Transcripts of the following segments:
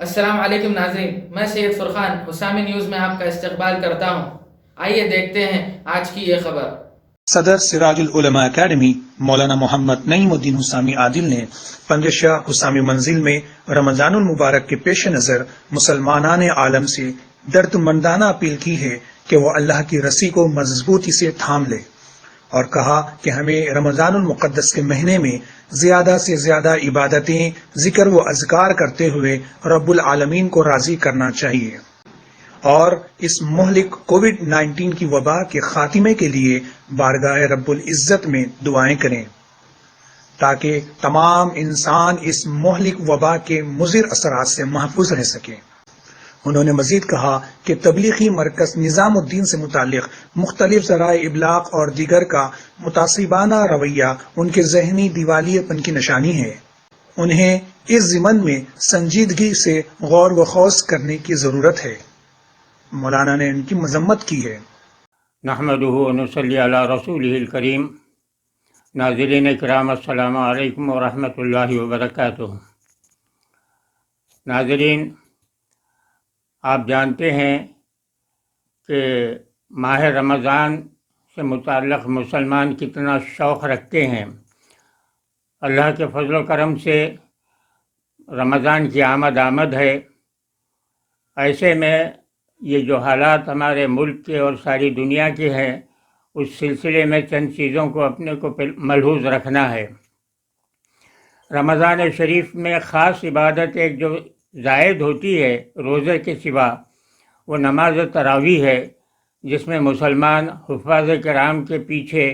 السلام علیکم ناظرین، میں سید فرقان حسامی نیوز میں آپ کا استقبال کرتا ہوں۔ آئیے دیکھتے ہیں آج کی یہ خبر۔ صدر سراج العلماء اکیڈمی مولانا محمد نعیم الدین حسامی عادل نے 15 شاہ حسامی منزل میں رمضان المبارک کے پیش نظر مسلمانان عالم سے درد مندانہ اپیل کی ہے کہ وہ اللہ کی رسی کو مضبوطی سے تھام لے، اور کہا کہ ہمیں رمضان المقدس کے مہینے میں زیادہ سے زیادہ عبادتیں، ذکر و اذکار کرتے ہوئے رب العالمین کو راضی کرنا چاہیے، اور اس مہلک کووڈ 19 کی وبا کے خاتمے کے لیے بارگاہ رب العزت میں دعائیں کریں تاکہ تمام انسان اس مہلک وبا کے مضر اثرات سے محفوظ رہ سکیں۔ انہوں نے مزید کہا کہ تبلیغی مرکز نظام الدین سے متعلق مختلف ذرائع ابلاغ اور دیگر کا متعصبانہ رویہ ان کے ذہنی دیوالیے پن کی نشانی ہے۔ انہیں اس ضمن میں سنجیدگی سے غور و خوض کرنے کی ضرورت ہے۔ مولانا نے ان کی مذمت کی ہے۔ نحمدہ و نصلی علی رسولہ الکریم۔ ناظرین کرام، السلام علیکم ورحمۃ اللہ وبرکاتہ۔ ناظرین، آپ جانتے ہیں کہ ماہ رمضان سے متعلق مسلمان کتنا شوق رکھتے ہیں۔ اللہ کے فضل و کرم سے رمضان کی آمد ہے۔ ایسے میں یہ جو حالات ہمارے ملک کے اور ساری دنیا کے ہیں، اس سلسلے میں چند چیزوں کو اپنے کو ملحوظ رکھنا ہے۔ رمضان شریف میں خاص عبادت ایک جو زائد ہوتی ہے روزے کے سوا، وہ نماز تراویح ہے، جس میں مسلمان حفاظ کرام کے پیچھے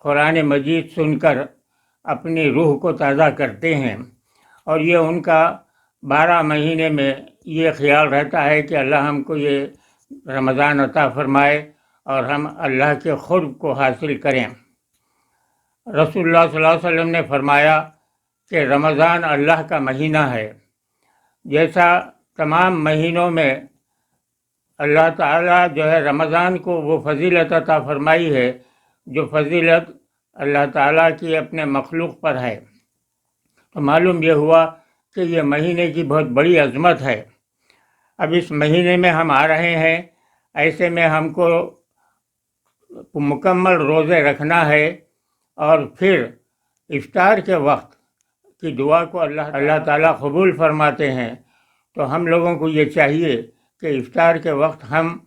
قرآن مجید سن کر اپنی روح کو تازہ کرتے ہیں، اور یہ ان کا 12 مہینے میں یہ خیال رہتا ہے کہ اللہ ہم کو یہ رمضان عطا فرمائے اور ہم اللہ کے قرب کو حاصل کریں۔ رسول اللہ صلی اللہ علیہ وسلم نے فرمایا کہ رمضان اللہ کا مہینہ ہے۔ جیسا تمام مہینوں میں اللہ تعالیٰ جو ہے رمضان کو وہ فضیلت عطا فرمائی ہے جو فضیلت اللہ تعالیٰ کی اپنے مخلوق پر ہے، تو معلوم یہ ہوا کہ یہ مہینے کی بہت بڑی عظمت ہے۔ اب اس مہینے میں ہم آ رہے ہیں، ایسے میں ہم کو مکمل روزے رکھنا ہے، اور پھر افطار کے وقت کی دعا کو اللہ تعالیٰ قبول فرماتے ہیں۔ تو ہم لوگوں کو یہ چاہیے کہ افطار کے وقت ہم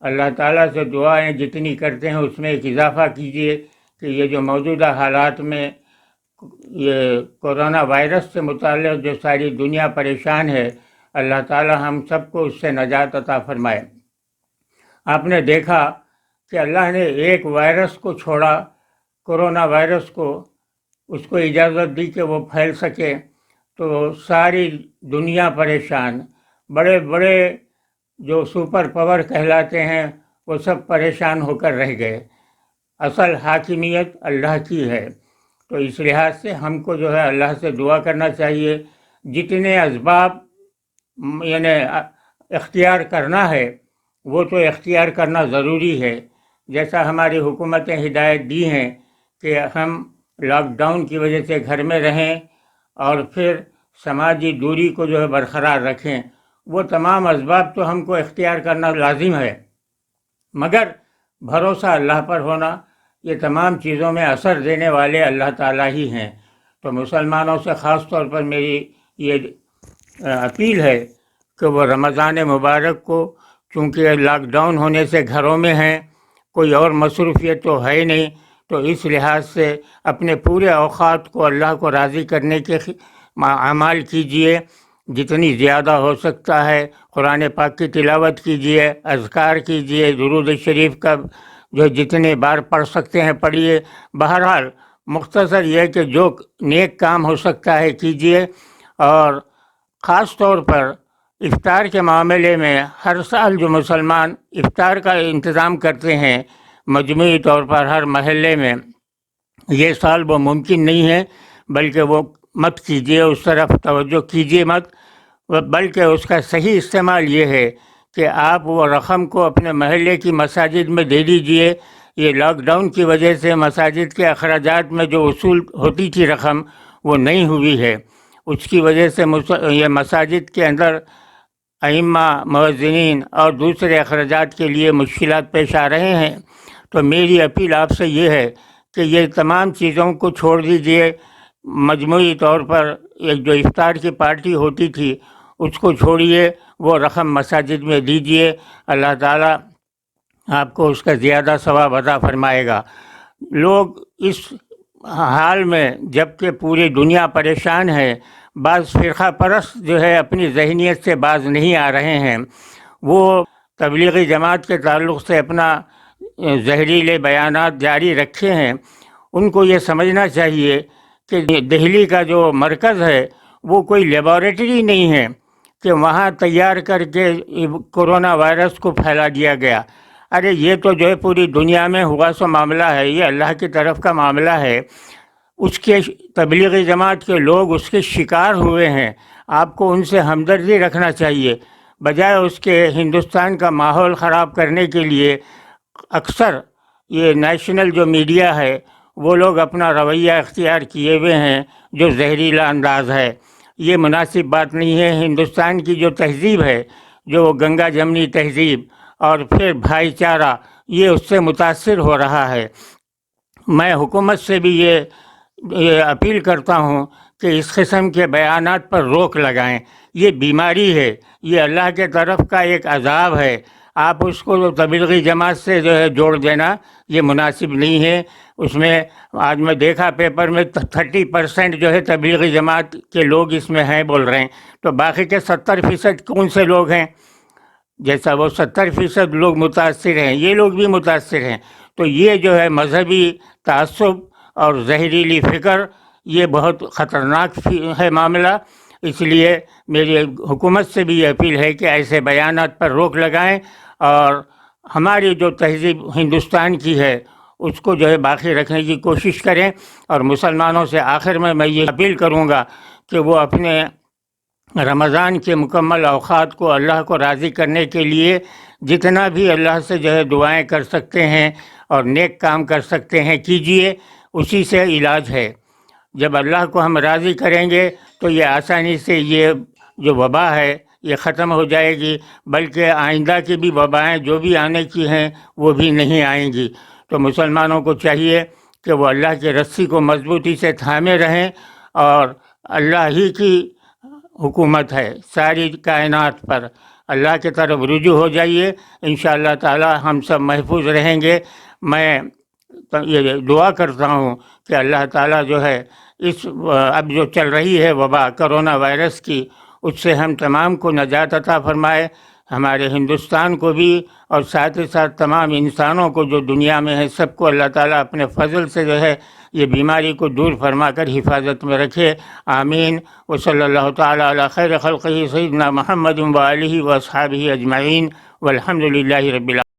اللہ تعالیٰ سے دعائیں جتنی کرتے ہیں اس میں ایک اضافہ کیجیے کہ یہ جو موجودہ حالات میں یہ کورونا وائرس سے متعلق جو ساری دنیا پریشان ہے، اللہ تعالیٰ ہم سب کو اس سے نجات عطا فرمائے۔ آپ نے دیکھا کہ اللہ نے ایک وائرس کو چھوڑا، کورونا وائرس کو، اس کو اجازت دی کہ وہ پھیل سکے، تو ساری دنیا پریشان، بڑے بڑے جو سپر پاور کہلاتے ہیں وہ سب پریشان ہو کر رہ گئے۔ اصل حاکمیت اللہ کی ہے، تو اس لحاظ سے ہم کو جو ہے اللہ سے دعا کرنا چاہیے، جتنے اسباب یعنی اختیار کرنا ہے وہ تو اختیار کرنا ضروری ہے۔ جیسا ہماری حکومتیں ہدایت دی ہیں کہ ہم لاک ڈاؤن کی وجہ سے گھر میں رہیں اور پھر سماجی دوری کو جو ہے برقرار رکھیں، وہ تمام اسباب تو ہم کو اختیار کرنا لازم ہے، مگر بھروسہ اللہ پر ہونا، یہ تمام چیزوں میں اثر دینے والے اللہ تعالیٰ ہی ہیں۔ تو مسلمانوں سے خاص طور پر میری یہ اپیل ہے کہ وہ رمضان مبارک کو، چونکہ لاک ڈاؤن ہونے سے گھروں میں ہیں، کوئی اور مصروفیت تو ہے نہیں، تو اس لحاظ سے اپنے پورے اوقات کو اللہ کو راضی کرنے کے اعمال کیجیے، جتنی زیادہ ہو سکتا ہے قرآن پاک کی تلاوت کیجیے، اذکار کیجیے، درود شریف کا جو جتنے بار پڑھ سکتے ہیں پڑھیے۔ بہرحال مختصر یہ کہ جو نیک کام ہو سکتا ہے کیجیے، اور خاص طور پر افطار کے معاملے میں ہر سال جو مسلمان افطار کا انتظام کرتے ہیں مجموعی طور پر ہر محلے میں، یہ سال وہ ممکن نہیں ہے، بلکہ وہ مت کیجیے، اس طرف توجہ کیجیے مت، بلکہ اس کا صحیح استعمال یہ ہے کہ آپ وہ رقم کو اپنے محلے کی مساجد میں دے دیجیے۔ یہ لاک ڈاؤن کی وجہ سے مساجد کے اخراجات میں جو وصول ہوتی تھی رقم وہ نہیں ہوئی ہے، اس کی وجہ سے یہ مساجد کے اندر ائمہ مؤذنین اور دوسرے اخراجات کے لیے مشکلات پیش آ رہے ہیں، تو میری اپیل آپ سے یہ ہے کہ یہ تمام چیزوں کو چھوڑ دیجئے، مجموعی طور پر ایک جو افطار کی پارٹی ہوتی تھی اس کو چھوڑیے، وہ رقم مساجد میں دیجئے، اللہ تعالیٰ آپ کو اس کا زیادہ ثواب عطا فرمائے گا۔ لوگ اس حال میں جب کہ پوری دنیا پریشان ہے، بعض فرقہ پرست جو ہے اپنی ذہنیت سے باز نہیں آ رہے ہیں، وہ تبلیغی جماعت کے تعلق سے اپنا زہریلے بیانات جاری رکھے ہیں۔ ان کو یہ سمجھنا چاہیے کہ دہلی کا جو مرکز ہے وہ کوئی لیبارٹری نہیں ہے کہ وہاں تیار کر کے کورونا وائرس کو پھیلا دیا گیا۔ ارے یہ تو جو ہے پوری دنیا میں ہوا سو معاملہ ہے، یہ اللہ کی طرف کا معاملہ ہے۔ اس کے تبلیغی جماعت کے لوگ اس کے شکار ہوئے ہیں، آپ کو ان سے ہمدردی رکھنا چاہیے، بجائے اس کے ہندوستان کا ماحول خراب کرنے کے لیے اکثر یہ نیشنل جو میڈیا ہے وہ لوگ اپنا رویہ اختیار کیے ہوئے ہیں جو زہریلا انداز ہے۔ یہ مناسب بات نہیں ہے۔ ہندوستان کی جو تہذیب ہے، جو گنگا جمنی تہذیب اور پھر بھائی چارہ، یہ اس سے متاثر ہو رہا ہے۔ میں حکومت سے بھی یہ اپیل کرتا ہوں کہ اس قسم کے بیانات پر روک لگائیں۔ یہ بیماری ہے، یہ اللہ کے طرف کا ایک عذاب ہے۔ آپ اس کو تبلیغی جماعت سے جو ہے جوڑ دینا یہ مناسب نہیں ہے۔ اس میں آج میں دیکھا پیپر میں 30% جو ہے تبلیغی جماعت کے لوگ اس میں ہیں بول رہے ہیں، تو باقی کے 70% کون سے لوگ ہیں؟ جیسا وہ 70% لوگ متاثر ہیں، یہ لوگ بھی متاثر ہیں۔ تو یہ جو ہے مذہبی تعصب اور زہریلی فکر، یہ بہت خطرناک ہے معاملہ۔ اس لیے میری حکومت سے بھی یہ اپیل ہے کہ ایسے بیانات پر روک لگائیں اور ہماری جو تہذیب ہندوستان کی ہے اس کو جو ہے باقی رکھنے کی کوشش کریں۔ اور مسلمانوں سے آخر میں یہ اپیل کروں گا کہ وہ اپنے رمضان کے مکمل اوقات کو اللہ کو راضی کرنے کے لیے جتنا بھی اللہ سے جو ہے دعائیں کر سکتے ہیں اور نیک کام کر سکتے ہیں کیجئے، اسی سے علاج ہے۔ جب اللہ کو ہم راضی کریں گے تو یہ آسانی سے یہ جو وبا ہے یہ ختم ہو جائے گی، بلکہ آئندہ کی بھی وبائیں جو بھی آنے کی ہیں وہ بھی نہیں آئیں گی۔ تو مسلمانوں کو چاہیے کہ وہ اللہ کی رسی کو مضبوطی سے تھامے رہیں، اور اللہ ہی کی حکومت ہے ساری کائنات پر، اللہ کی طرف رجوع ہو جائیے، انشاءاللہ تعالی ہم سب محفوظ رہیں گے۔ میں یہ دعا کرتا ہوں کہ اللہ تعالیٰ جو ہے اس اب جو چل رہی ہے وبا کرونا وائرس کی، اس سے ہم تمام کو نجات عطا فرمائے، ہمارے ہندوستان کو بھی، اور ساتھ ہی ساتھ تمام انسانوں کو جو دنیا میں ہے سب کو اللہ تعالیٰ اپنے فضل سے جو ہے یہ بیماری کو دور فرما کر حفاظت میں رکھے، آمین۔ وصلی اللہ تعالیٰ علی خیر خلقہ سیدنا محمد و آلہ و اصحابہ اجمعین، والحمد للہ رب العالمین۔